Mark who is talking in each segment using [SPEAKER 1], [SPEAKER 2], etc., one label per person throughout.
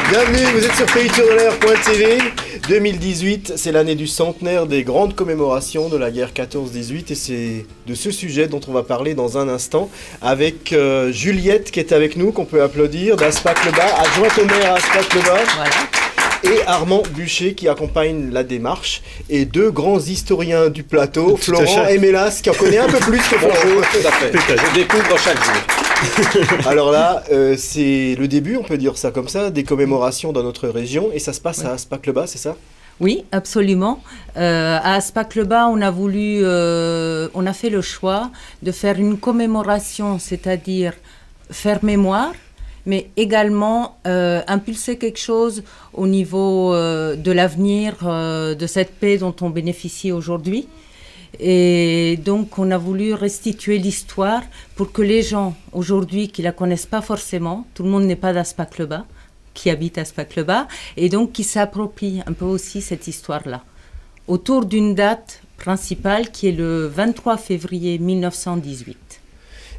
[SPEAKER 1] Bienvenue, vous êtes sur PayTourLair.tv. 2018, c'est l'année du centenaire des grandes commémorations de la guerre 14-18 et c'est de ce sujet dont on va parler dans un instant avec Juliette qui est avec nous, qu'on peut applaudir, d'Aspac-le-Bas, adjointe au maire à Aspac-le-Bas. Voilà. Et Armand Bûcher qui accompagne la démarche et deux grands historiens du plateau, Florent et Mélas qui en connaît un peu plus que Florent.
[SPEAKER 2] Tout à fait. Je découvre chaque jour.
[SPEAKER 1] Alors là, c'est le début, on peut dire ça comme ça, des commémorations dans notre région et ça se passe à Aspac-le-Bas, c'est ça ?
[SPEAKER 3] Oui, absolument. À Aspac-le-Bas, on a fait le choix de faire une commémoration, c'est-à-dire faire mémoire, mais également impulser quelque chose au niveau de l'avenir de cette paix dont on bénéficie aujourd'hui. Et donc, on a voulu restituer l'histoire pour que les gens, aujourd'hui, qui ne la connaissent pas forcément, tout le monde n'est pas d'Aspac-le-Bas, qui habite Aspac-le-Bas, et donc qui s'approprient un peu aussi cette histoire-là, autour d'une date principale qui est le 23 février 1918.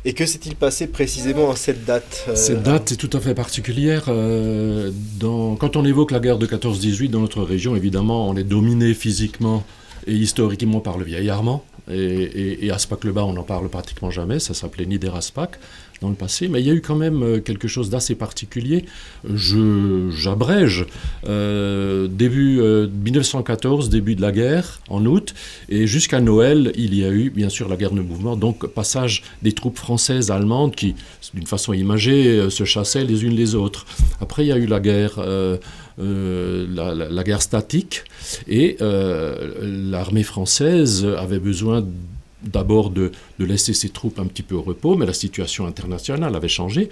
[SPEAKER 1] Et que s'est-il passé précisément à cette date
[SPEAKER 4] Cette date est tout à fait particulière. Quand on évoque la guerre de 14-18 dans notre région, évidemment, on est dominé physiquement et historiquement par le vieil Armand. Et Aspac-le-Bas, on n'en parle pratiquement jamais. Ça s'appelait Nieder-Aspac dans le passé. Mais il y a eu quand même quelque chose d'assez particulier. J'abrège. Début 1914, début de la guerre, en août. Et jusqu'à Noël, il y a eu, bien sûr, la guerre de mouvement. Donc, passage des troupes françaises, allemandes, qui, d'une façon imagée, se chassaient les unes les autres. Après, il y a eu la guerre... la guerre statique et l'armée française avait besoin d'abord de laisser ses troupes un petit peu au repos, mais la situation internationale avait changé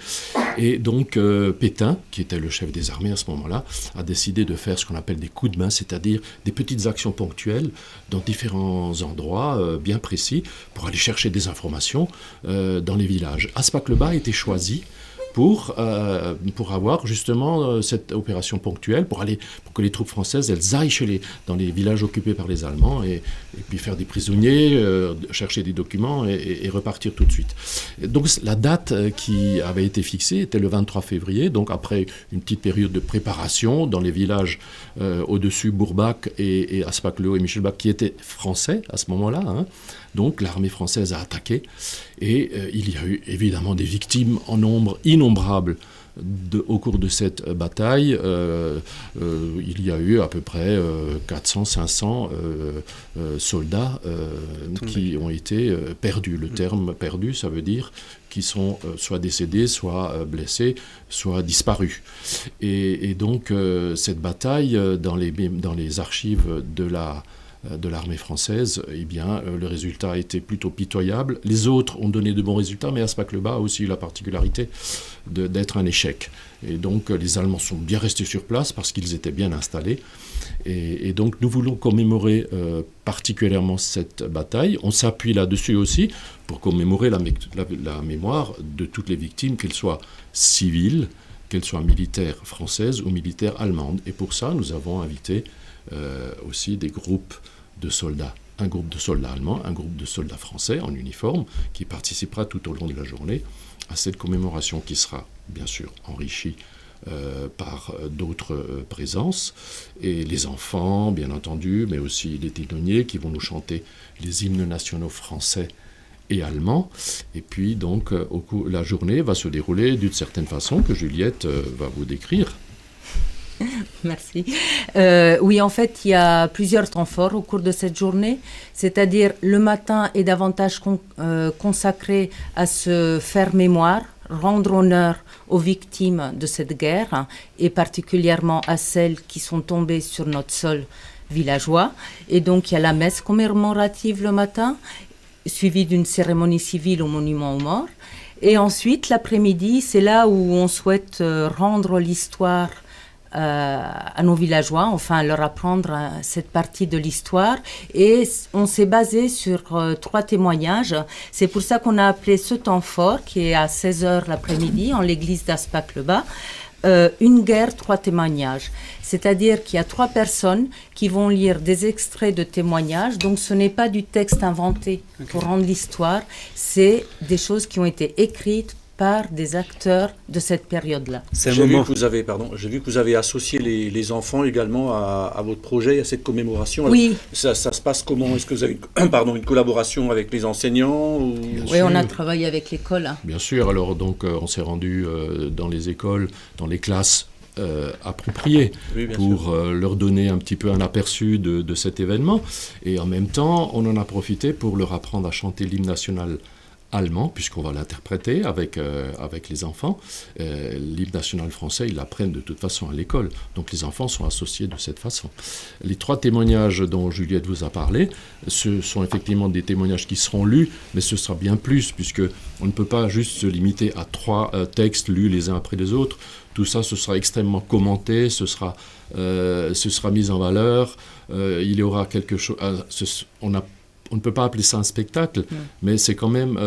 [SPEAKER 4] et donc Pétain, qui était le chef des armées à ce moment-là, a décidé de faire ce qu'on appelle des coups de main, c'est-à-dire des petites actions ponctuelles dans différents endroits bien précis pour aller chercher des informations dans les villages. Aspac-le-Bas a été choisi pour avoir justement cette opération ponctuelle, pour que les troupes françaises elles aillent dans les villages occupés par les Allemands et puis faire des prisonniers, chercher des documents et repartir tout de suite. Et donc la date qui avait été fixée était le 23 février, donc après une petite période de préparation dans les villages au-dessus, Bourbach et Aspac-le-Haut et Michelbach, qui étaient français à ce moment-là, hein. Donc l'armée française a attaqué et il y a eu évidemment des victimes en nombre innombrable au cours de cette bataille. Il y a eu à peu près 400-500 soldats qui ont été perdus. Le terme perdu, ça veut dire qu'ils sont soit décédés, soit blessés, soit disparus. Et donc cette bataille, dans les archives de l'armée française, eh bien, le résultat a été plutôt pitoyable. Les autres ont donné de bons résultats, mais Aspac-le-Bas a aussi eu la particularité d'être un échec. Et donc, les Allemands sont bien restés sur place parce qu'ils étaient bien installés. Et donc, nous voulons commémorer particulièrement cette bataille. On s'appuie là-dessus aussi pour commémorer la mémoire de toutes les victimes, qu'elles soient civiles, qu'elles soient militaires françaises ou militaires allemandes. Et pour ça, nous avons invité aussi des groupes de soldats, un groupe de soldats allemands, un groupe de soldats français en uniforme qui participera tout au long de la journée à cette commémoration qui sera bien sûr enrichie par d'autres présences et les enfants bien entendu, mais aussi les ténonniers qui vont nous chanter les hymnes nationaux français et allemands. Et puis donc la journée va se dérouler d'une certaine façon que Juliette va vous décrire.
[SPEAKER 3] Merci. Oui, en fait, il y a plusieurs temps forts au cours de cette journée. C'est-à-dire, le matin est davantage consacré à se faire mémoire, rendre honneur aux victimes de cette guerre, et particulièrement à celles qui sont tombées sur notre sol villageois. Et donc, il y a la messe commémorative le matin, suivie d'une cérémonie civile au monument aux morts. Et ensuite, l'après-midi, c'est là où on souhaite rendre l'histoire à nos villageois, enfin leur apprendre cette partie de l'histoire, et on s'est basé sur 3 témoignages. C'est pour ça qu'on a appelé ce temps fort, qui est à 16h l'après-midi en l'église d'Aspac-le-Bas, une guerre, 3 témoignages. C'est-à-dire qu'il y a 3 personnes qui vont lire des extraits de témoignages, donc ce n'est pas du texte inventé pour rendre l'histoire, c'est des choses qui ont été écrites par des acteurs de cette période-là.
[SPEAKER 2] J'ai vu que vous avez associé les enfants également à votre projet, à cette commémoration. Alors,
[SPEAKER 3] Oui.
[SPEAKER 2] Ça se passe comment? Est-ce que vous avez une collaboration avec les enseignants ou...
[SPEAKER 3] Oui, on a travaillé avec l'école. Hein.
[SPEAKER 4] Bien sûr, alors donc on s'est rendu dans les écoles, dans les classes appropriées pour leur donner un petit peu un aperçu de cet événement. Et en même temps, on en a profité pour leur apprendre à chanter l'hymne national allemand, puisqu'on va l'interpréter avec les enfants. L'hymne national français, ils l'apprennent de toute façon à l'école. Donc les enfants sont associés de cette façon. Les 3 témoignages dont Juliette vous a parlé, ce sont effectivement des témoignages qui seront lus, mais ce sera bien plus, puisque on ne peut pas juste se limiter à 3 textes lus les uns après les autres. Tout ça, ce sera extrêmement commenté, ce sera mis en valeur. Il y aura quelque chose... On ne peut pas appeler ça un spectacle, mais c'est quand même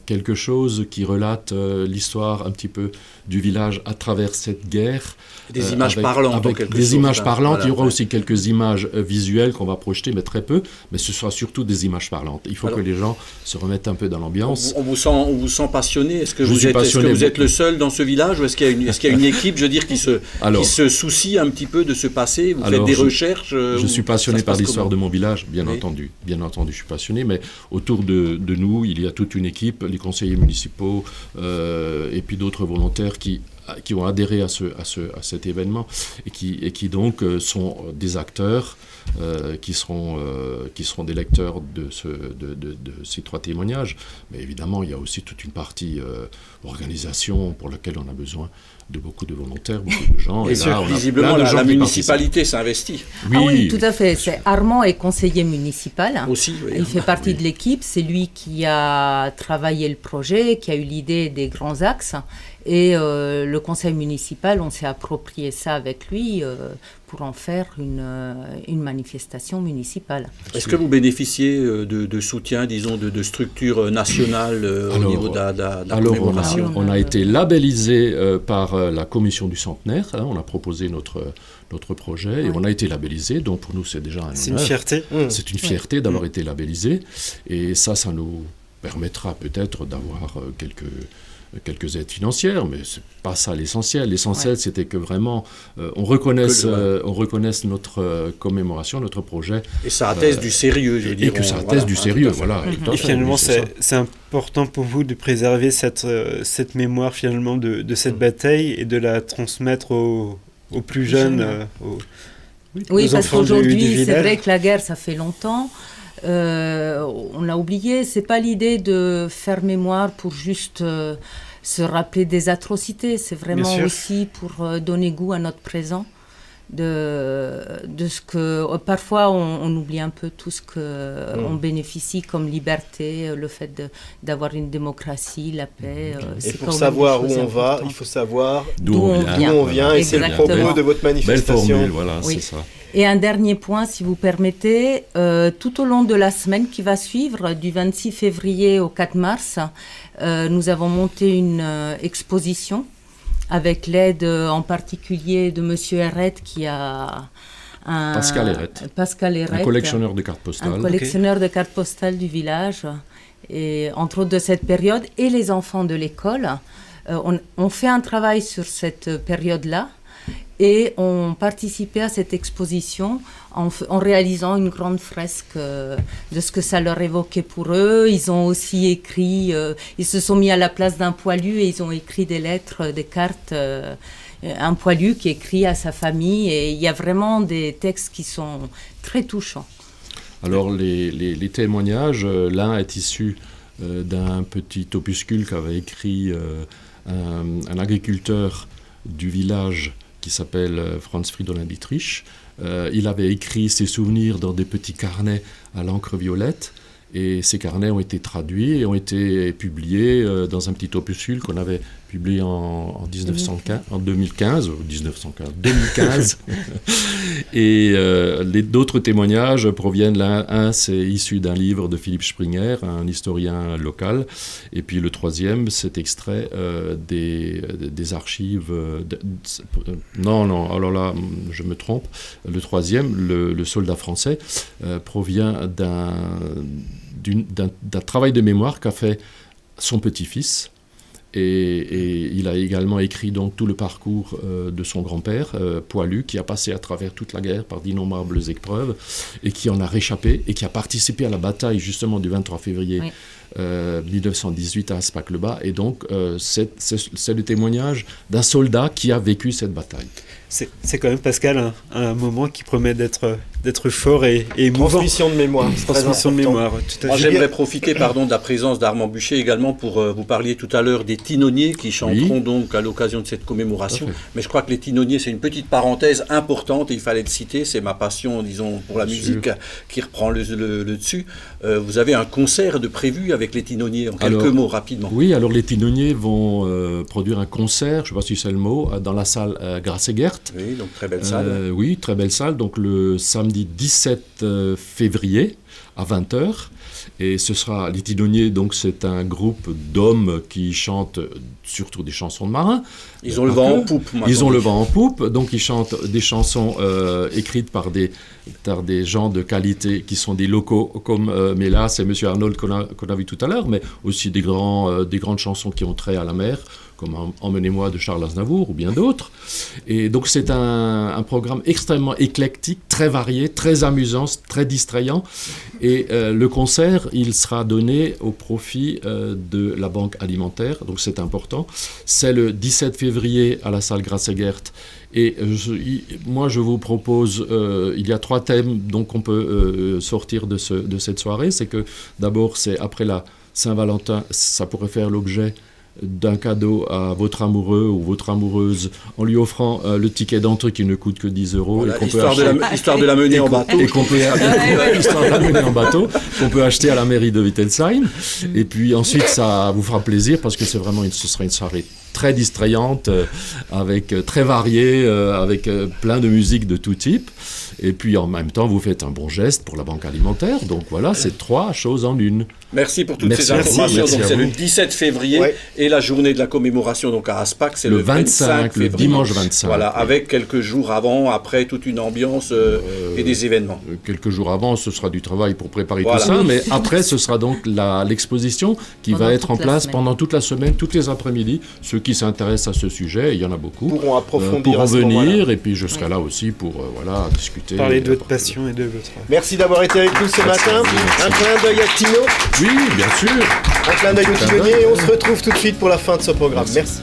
[SPEAKER 4] quelque chose qui relate l'histoire un petit peu du village à travers cette guerre.
[SPEAKER 2] Des images parlantes, en quelque
[SPEAKER 4] des
[SPEAKER 2] sorte.
[SPEAKER 4] images parlantes,
[SPEAKER 2] Voilà,
[SPEAKER 4] il y aura aussi quelques images visuelles qu'on va projeter, mais très peu, mais ce sera surtout des images parlantes. Il faut que les gens se remettent un peu dans l'ambiance.
[SPEAKER 2] On vous sent passionné. Est-ce que vous êtes le seul dans ce village, ou est-ce qu'il y a une équipe, je veux dire, qui se soucie un petit peu de ce passé? Vous faites des recherches?
[SPEAKER 4] Je suis passionné par l'histoire de mon village, bien entendu. Bien entendu, je suis passionné, mais autour de nous, il y a toute une équipe, les conseillers municipaux et puis d'autres volontaires qui ont adhéré à cet événement et qui donc sont des acteurs qui seront des lecteurs de ces 3 témoignages. Mais évidemment, il y a aussi toute une partie organisation pour laquelle on a besoin de beaucoup de volontaires, beaucoup de gens.
[SPEAKER 2] Et là, visiblement, la municipalité s'investit.
[SPEAKER 3] Oui. Ah oui, tout à fait. Armand est conseiller municipal.
[SPEAKER 2] Aussi, oui.
[SPEAKER 3] Il fait partie de l'équipe. C'est lui qui a travaillé le projet, qui a eu l'idée des grands axes. Et le conseil municipal, on s'est approprié ça avec lui pour en faire une manifestation municipale.
[SPEAKER 2] Est-ce que vous bénéficiez de soutien, disons, de structures nationales au niveau de la commémoration?
[SPEAKER 4] On a été labellisé par la commission du centenaire. Hein, on a proposé notre projet et on a été labellisé. Donc pour nous, c'est déjà un honneur.
[SPEAKER 1] C'est une fierté.
[SPEAKER 4] C'est une fierté d'avoir été labellisé. Et ça nous permettra peut-être d'avoir quelques aides financières, mais c'est pas ça l'essentiel. L'essentiel, c'était que vraiment on reconnaisse notre commémoration, notre projet.
[SPEAKER 2] Et ça atteste du sérieux, je veux dire.
[SPEAKER 4] Et que ça atteste du sérieux, voilà.
[SPEAKER 5] Et finalement, c'est important pour vous de préserver cette mémoire finalement de cette bataille et de la transmettre aux plus jeunes.
[SPEAKER 3] Oui, parce qu'aujourd'hui, c'est vrai que la guerre, ça fait longtemps. On l'a oublié, c'est pas l'idée de faire mémoire pour juste se rappeler des atrocités, c'est vraiment aussi pour donner goût à notre présent, de ce que parfois on oublie un peu tout ce que on bénéficie comme liberté, le fait d'avoir une démocratie, la paix.
[SPEAKER 1] Et pour savoir où on va, il faut savoir
[SPEAKER 4] d'où on
[SPEAKER 1] vient. Et c'est le propos de votre manifestation.
[SPEAKER 4] Belle formule, voilà, c'est ça.
[SPEAKER 3] Et un dernier point, si vous permettez, tout au long de la semaine qui va suivre, du 26 février au 4 mars, nous avons monté une exposition avec l'aide en particulier de Monsieur Herret qui a
[SPEAKER 4] Pascal Herret, un collectionneur de cartes postales.
[SPEAKER 3] Un collectionneur de cartes postales du village, et entre autres de cette période, et les enfants de l'école. On fait un travail sur cette période-là. Et on participait à cette exposition en réalisant une grande fresque de ce que ça leur évoquait pour eux. Ils ont aussi écrit, ils se sont mis à la place d'un poilu et ils ont écrit des lettres, des cartes. Un poilu qui écrit à sa famille, et il y a vraiment des textes qui sont très touchants.
[SPEAKER 4] Alors les témoignages, l'un est issu d'un petit opuscule qu'avait écrit un agriculteur du village qui s'appelle Franz Fridolin Dietrich. Il avait écrit ses souvenirs dans des petits carnets à l'encre violette, et ces carnets ont été traduits et ont été publiés dans un petit opuscule qu'on avait publié en 2015. Et d'autres témoignages proviennent, un c'est issu d'un livre de Philippe Springer, un historien local, et puis le troisième c'est extrait des archives alors là je me trompe, le troisième, le soldat français, provient d'un travail de mémoire qu'a fait son petit-fils. Et il a également écrit donc tout le parcours de son grand-père, Poilu, qui a passé à travers toute la guerre par d'innombrables épreuves et qui en a réchappé et qui a participé à la bataille justement du 23 février 1918 à Aspach-le-Bas. Et donc c'est le témoignage d'un soldat qui a vécu cette bataille.
[SPEAKER 5] C'est quand même, Pascal, un moment qui promet d'être fort et émouvant.
[SPEAKER 1] Transmission de mémoire.
[SPEAKER 5] Transmission de mémoire, tout à fait.
[SPEAKER 2] J'aimerais profiter de la présence d'Armand Buchet également pour vous parler tout à l'heure des Tinonniers qui chanteront donc à l'occasion de cette commémoration. Mais je crois que les Tinonniers, c'est une petite parenthèse importante et il fallait le citer. C'est ma passion, disons, pour la musique qui reprend le dessus. Vous avez un concert de prévu avec les Tinonniers, en quelques mots, rapidement.
[SPEAKER 4] Oui, alors les Tinonniers vont produire un concert, je ne sais pas si c'est le mot, dans la salle Grasegert.
[SPEAKER 2] Oui, donc très belle salle.
[SPEAKER 4] Oui, très belle salle. Donc le samedi 17 février à 20h. Et ce sera les Tinonniers, donc c'est un groupe d'hommes qui chantent surtout des chansons de marins.
[SPEAKER 2] Ils ont le vent en poupe.
[SPEAKER 4] Ils ont le vent en poupe, donc ils chantent des chansons écrites par des gens de qualité qui sont des locaux, comme mais là c'est Monsieur Arnold qu'on a vu tout à l'heure, mais aussi des grandes chansons qui ont trait à la mer, comme Emmenez-moi de Charles Aznavour ou bien d'autres. Et donc c'est un programme extrêmement éclectique, très varié, très amusant, très distrayant. Et le concert, il sera donné au profit de la Banque alimentaire, donc c'est important. C'est le 17 février à la salle Grasegert. Et moi, je vous propose, il y a 3 thèmes donc on peut sortir de cette soirée. C'est que d'abord, c'est après la Saint-Valentin, ça pourrait faire l'objet d'un cadeau à votre amoureux ou votre amoureuse en lui offrant le ticket d'entrée qui ne coûte que 10 €.
[SPEAKER 2] Voilà, histoire de la mener en bateau.
[SPEAKER 4] Histoire de la mener en bateau, qu'on peut acheter à la mairie de Wittelsheim. Et puis ensuite, ça vous fera plaisir parce que ce sera une soirée très distrayante, très variée, avec plein de musique de tout type. Et puis en même temps, vous faites un bon geste pour la Banque alimentaire. Donc voilà, c'est 3 choses en une.
[SPEAKER 2] Merci pour toutes ces informations. Donc c'est le 17 février et la journée de la commémoration donc à Aspach, c'est le 25 février.
[SPEAKER 4] Le dimanche 25.
[SPEAKER 2] Voilà, avec quelques jours avant, après, toute une ambiance et des événements.
[SPEAKER 4] Quelques jours avant, ce sera du travail pour préparer tout ça, mais après, ce sera donc l'exposition qui va être en place pendant toute la semaine, toutes les après-midi. Ceux qui s'intéressent à ce sujet, il y en a beaucoup,
[SPEAKER 1] pourront approfondir
[SPEAKER 4] pour venir, et puis je serai là aussi pour discuter.
[SPEAKER 5] Parler de votre passion et de votre...
[SPEAKER 1] Merci d'avoir été avec nous ce matin. Un clin d'œil à Tino.
[SPEAKER 4] Oui, bien sûr.
[SPEAKER 1] Un clin d'œil au Tinonnier et on se retrouve tout de suite pour la fin de ce programme. Merci.